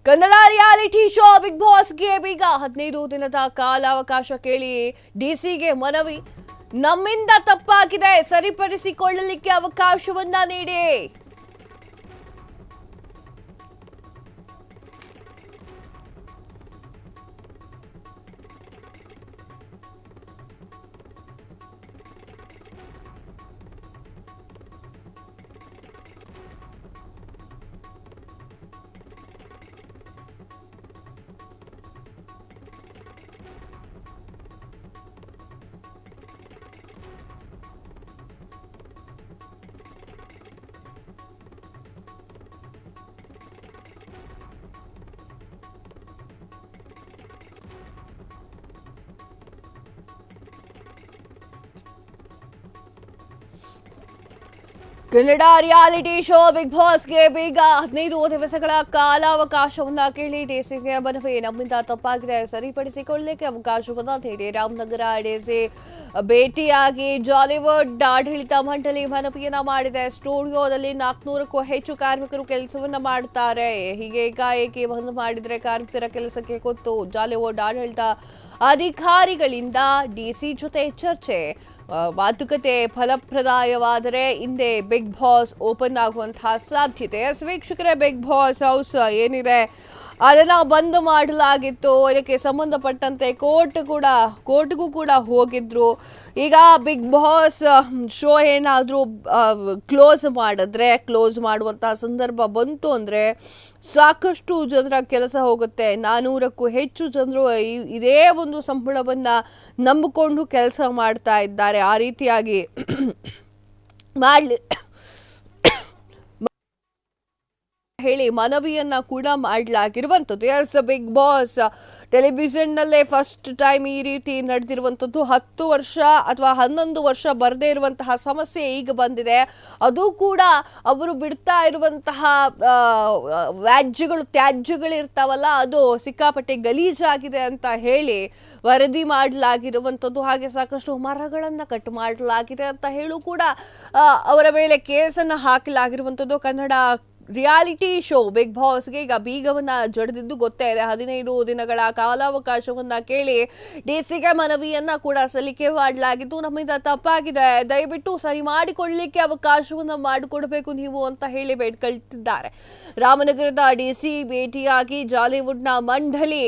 Kannada reality show Bigg ಬಾಸ್ಗೆ ಬೀಗ 15 ದಿನದ ಕಾಲಾವಕಾಶ ಕೇಳಿ ಡಿಸಿಗೆ ಮನವಿ. ನಮ್ಮಿಂದ ತಪ್ಪಾಗಿದೆ, ಸರಿಪಡಿಸಿಕೊಳ್ಳಲಿಕ್ಕೆ ಅವಕಾಶವನ್ನ ನೀಡಿ. ಕನ್ನಡ ರಿಯಾಲಿಟಿ ಶೋ ಬಿಗ್ ಬಾಸ್ಗೆ ಬೀಗ 15 ದಿವಸಗಳ ಕಾಲಾವಕಾಶವನ್ನ ಕೇಳಿ ಡಿಸಿಗೆ ಮನವಿ. ನಮ್ಮಿಂದ ತಪ್ಪಾಗಿದೆ, ಸರಿಪಡಿಸಿಕೊಳ್ಳಲಿಕ್ಕೆ ಅವಕಾಶವನ್ನ ನೀಡಿ. ರಾಮನಗರ ಡಿಸಿ ಭೇಟಿಯಾಗಿ ಜಾಲಿವುಡ್ ಆಡಳಿತ ಮಂಡಳಿ ಮನವಿಯನ್ನ ಮಾಡಿದೆ. ಸ್ಟುಡಿಯೋದಲ್ಲಿ 400ಕ್ಕೂ ಹೆಚ್ಚು ಕಾರ್ಮಿಕರು ಕೆಲಸವನ್ನ ಮಾಡ್ತಾರೆ. ಹೀಗೆ ಏಕಾಏಕಿ ಬಂದ್ ಮಾಡಿದ್ರೆ ಕಾರ್ಮಿಕರ ಕೆಲಸಕ್ಕೆ ಕೂತು ಜಾಲಿವುಡ್ ಆಡಳಿತ ಅಧಿಕಾರಿಗಳಿಂದ ಡಿಸಿ ಜೊತೆ ಚರ್ಚೆ. ಮಾತುಕತೆ ಫಲಪ್ರದಾಯವಾದರೆ ಹಿಂದೆ ಬಿಗ್ ಬಾಸ್ ಓಪನ್ ಆಗುವಂತಹ ಸಾಧ್ಯತೆ. ವೀಕ್ಷಕರೇ, ಬಿಗ್ ಬಾಸ್ ಹೌಸ್ ಏನಿದೆ ಅದನ್ನ ಬಂದ್ ಮಾಡಲಾಗಿತ್ತು. ಇದಕ್ಕೆ ಸಂಬಂಧಪಟ್ಟಂತೆ ಕೋರ್ಟ್ಗೂ ಕೂಡ ಹೋಗಿದ್ರು. ಈಗ ಬಿಗ್ ಬಾಸ್ ಶೋ ಏನಾದರೂ ಕ್ಲೋಸ್ ಮಾಡುವಂತಹ ಸಂದರ್ಭ ಬಂತು ಅಂದರೆ ಸಾಕಷ್ಟು ಜನರ ಕೆಲಸ ಹೋಗುತ್ತೆ. 400ಕ್ಕೂ ಹೆಚ್ಚು ಜನರು ಇದೇ ಒಂದು ಸಂಬಳವನ್ನ ನಂಬಿಕೊಂಡು ಕೆಲಸ ಮಾಡ್ತಾ ಇದ್ದಾರೆ. ಆ ರೀತಿಯಾಗಿ ಹೇಳಿ ಮನವಿಯನ್ನ ಕೂಡ ಮಾಡಲಾಗಿರುವಂಥದ್ದು. ಎಸ್, ಬಿಗ್ ಬಾಸ್ ಟೆಲಿವಿಷನ್ನಲ್ಲೇ ಫಸ್ಟ್ ಟೈಮ್ ಈ ರೀತಿ ನಡೆದಿರುವಂಥದ್ದು. 10 ವರ್ಷ ಅಥವಾ 11 ವರ್ಷ ಬರದೇ ಇರುವಂತಹ ಸಮಸ್ಯೆ ಈಗ ಬಂದಿದೆ. ಅದು ಕೂಡ ಅವರು ಬಿಡ್ತಾ ಇರುವಂತಹ ತ್ಯಾಜ್ಯಗಳಿರ್ತಾವಲ್ಲ, ಅದು ಸಿಕ್ಕಾಪಟ್ಟೆ ಗಲೀಜಾಗಿದೆ ಅಂತ ಹೇಳಿ ವರದಿ ಮಾಡಲಾಗಿರುವಂಥದ್ದು. ಹಾಗೆ ಸಾಕಷ್ಟು ಮರಗಳನ್ನು ಕಟ್ ಮಾಡಲಾಗಿದೆ ಅಂತ ಹೇಳು ಕೂಡ ಅವರ ಮೇಲೆ ಕೇಸನ್ನು ಹಾಕಲಾಗಿರುವಂಥದ್ದು. ಕನ್ನಡ ರಿಯಾಲಿಟಿ ಶೋ ಬಿಗ್ ಬಾಸ್ಗೆ ಈಗ ಬೀಗವನ್ನ ಜಡಿದಿದ್ದು ಗೊತ್ತೇ ಇದೆ. 15 ದಿನಗಳ ಕಾಲಾವಕಾಶವನ್ನ ಕೇಳಿ ಡಿಸಿಗೆ ಮನವಿಯನ್ನ ಕೂಡ ಸಲ್ಲಿಕೆ ಮಾಡಲಾಗಿದ್ದು, ನಮ್ಮಿಂದ ತಪ್ಪಾಗಿದೆ, ದಯವಿಟ್ಟು ಸರಿ ಮಾಡಿಕೊಳ್ಳಲಿಕ್ಕೆ ಅವಕಾಶವನ್ನ ಮಾಡಿಕೊಡ್ಬೇಕು ನೀವು ಅಂತ ಹೇಳಿ ಬೇಡ್ಕೊಳ್ತಿದ್ದಾರೆ. ರಾಮನಗರದ ಡಿಸಿ ಭೇಟಿಯಾಗಿ ಜಾಲಿವುಡ್ನ ಮಂಡಳಿ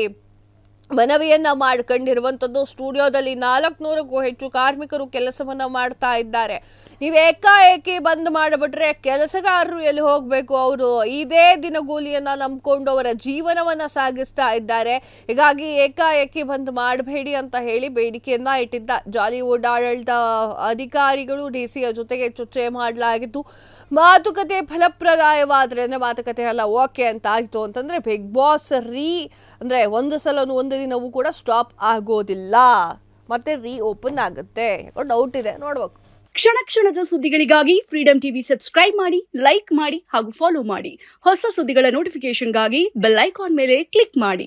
ಮನವಿಯನ್ನ ಮಾಡ್ಕೊಂಡಿರುವಂಥದ್ದು. ಸ್ಟುಡಿಯೋದಲ್ಲಿ 400ಕ್ಕೂ ಹೆಚ್ಚು ಕಾರ್ಮಿಕರು ಕೆಲಸವನ್ನ ಮಾಡ್ತಾ ಇದ್ದಾರೆ. ನೀವು ಏಕಾಏಕಿ ಬಂದ್ ಮಾಡಿಬಿಟ್ರೆ ಕೆಲಸಗಾರರು ಎಲ್ಲಿ ಹೋಗಬೇಕು? ಅವರು ಇದೇ ದಿನಗೂಲಿಯನ್ನ ನಂಬಿಕೊಂಡು ಅವರ ಜೀವನವನ್ನ ಸಾಗಿಸ್ತಾ ಇದ್ದಾರೆ. ಹೀಗಾಗಿ ಏಕಾಏಕಿ ಬಂದ್ ಮಾಡಬೇಡಿ ಅಂತ ಹೇಳಿ ಬೇಡಿಕೆಯನ್ನ ಇಟ್ಟಿದ್ದ ಜಾಲಿವುಡ್ ಆಡಳಿತ ಅಧಿಕಾರಿಗಳು ಡಿಸಿಯ ಜೊತೆಗೆ ಚರ್ಚೆ ಮಾಡಲಾಗಿತ್ತು. ಮಾತುಕತೆ ಫಲಪ್ರದಾಯವಾದ್ರೆ, ಮಾತುಕತೆ ಎಲ್ಲ ಓಕೆ ಅಂತ ಆಯ್ತು ಅಂತಂದ್ರೆ ಬಿಗ್ ಬಾಸ್ ಅಂದ್ರೆ ಒಂದು ದಿನವೂ ಕೂಡ ಸ್ಟಾಪ್ ಆಗೋದಿಲ್ಲ, ಮತ್ತೆ ಓಪನ್ ಆಗುತ್ತೆ. ಡೌಟ್ ಇದೆ, ನೋಡ್ಬೇಕು. ಕ್ಷಣ ಕ್ಷಣದ ಸುದ್ದಿಗಳಿಗಾಗಿ ಫ್ರೀಡಂ ಟಿವಿ ಸಬ್ಸ್ಕ್ರೈಬ್ ಮಾಡಿ, ಲೈಕ್ ಮಾಡಿ ಹಾಗೂ ಫಾಲೋ ಮಾಡಿ. ಹೊಸ ಸುದ್ದಿಗಳ ನೋಟಿಫಿಕೇಶನ್ಗಾಗಿ ಬೆಲ್ ಐಕಾನ್ ಮೇಲೆ ಕ್ಲಿಕ್ ಮಾಡಿ.